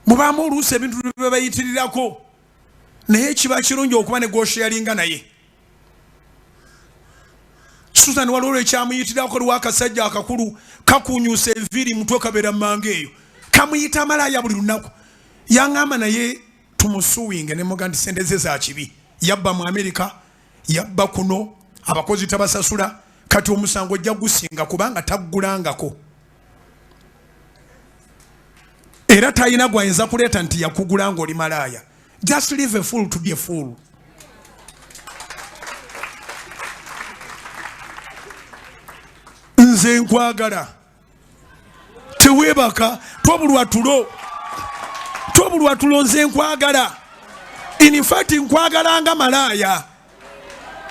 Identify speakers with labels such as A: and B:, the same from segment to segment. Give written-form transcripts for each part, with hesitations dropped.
A: mubamu oluusi ebintu bye bayitirirako naye kiba kirungi okuba ne gwosheyalinga naye. Susan waliwo ekyamuyitirako lwa akasajja akakulu kakunyusa enviiri mutwe kabeera mmange eyo kamuyita malaya buli lunaku yaŋŋamba naye tumusuwinge ne muga nti sente ze za kibi yabba mu Amerika yabba kuno abakozi tabasasula kati omusango ojja gusinga kubanga taggulangako era talina gwayinza kuleeta nti yakugula ng'oli malaya. Just leave a fool to be a fool. Nze nkwagala teweebaka twobulwa tulo nze nkwagala. In fact nkwagalanga malaya.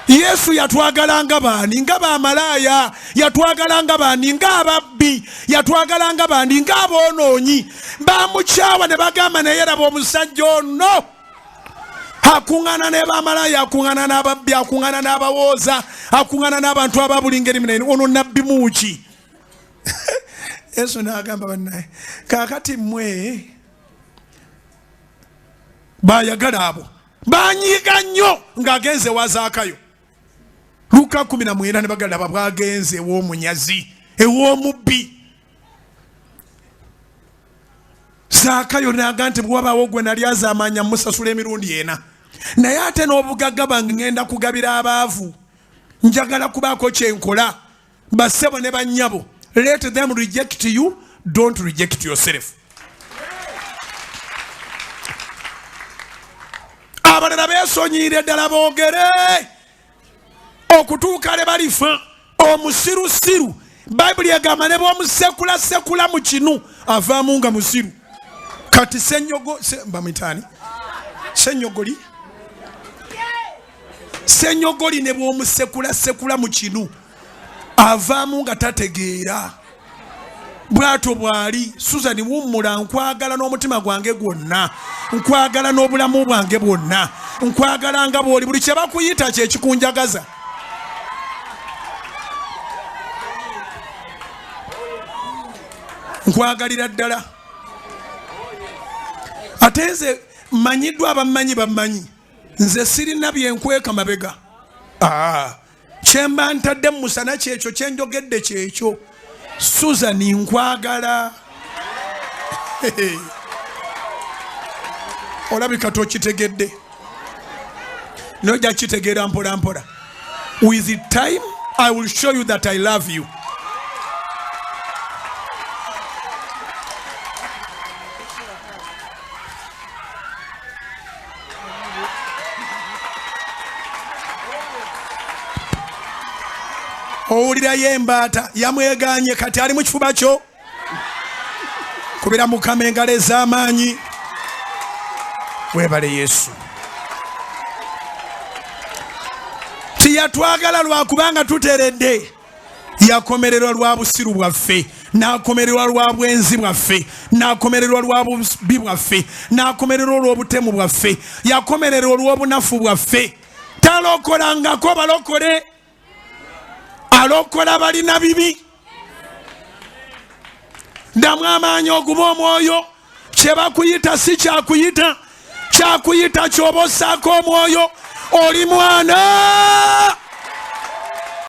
A: Yesu yatwagalanga baani nga bamalaya, yatwagalanga baani nga ababbi, yatwagalanga baani nga aboonoonyi. Bamukyawa ne bagamba naye raba omusajja ono akuŋŋaana ne bamalaya, akuŋŋaana n'ababbi, akuŋŋaana n'abawooza, akuŋŋaana n'abantu ababuli ngeri minene. Ono nabbi muki? Yesu n'agamba bannaye kaakati mmwe bayagala abo banyiiga nnyo ng'agenze wa Zaakayo. Luka 19 ne bagala bwagenze ew'omunyazi ew'omubbi. Zaakayo n'agamba nti bw'wabaawo gwe nali azaamanya musasula emirundi ena naye ate n'obugagga bange ngenda kugabira abaavu. Njagala kubaako kyenkola bassebo ne bannyabo. Let them reject you, don't reject yourself. Abalala beesonyiire ddala boogere okutuuka le balifa omusirusiru. Bayibuli egamba ne bw'omusekula mu kinu avaamu nga musiru. Kati senyogoli ne bw'omusekula mu kinu avaamu nga tategeera. Bwato bwali. Susan wummula, nkwagala n'omutima gwange gwonna, nkwagala n'obulamu bwange bwonna, nkwagala nga bw'oli. Buli kye bakuyita kye kikunjagaza. Nkwagalira ddala. Ate nze mmanyiddwa abammanyi bammanyi. Nze sirina byenkweka mabega. Kyemba ntadde mu musana kyekyo kyenjogedde kyekyo. Susan nkwagala. Olabika tokitegedde. Nojja kitegeera mpola mpola. With the time I will show you that I love you. Owulirayo embaata yamweganye kati ali mu kifuba kyo. Kubira Mukama engalo ez'amaanyi. Weebale Yesu. Tiyatwagala lwakubanga tuteredde. Yakomererwa lwa busiru bwaffe, n'akomererwa lwa bwenzi bwaffe, n'akomererwa lwa bubi bwaffe, n'akomererwa olw'obutemu bwaffe, yakomererwa olw'obunafu bwaffe. Talokolangako balokole. Alokola balina bibi. Ddamu amaanyi oguba omwoyo. Kye bakuyita si kyakuyita, kyakuyita ky'oba ossaako omwoyo. Oli mwana.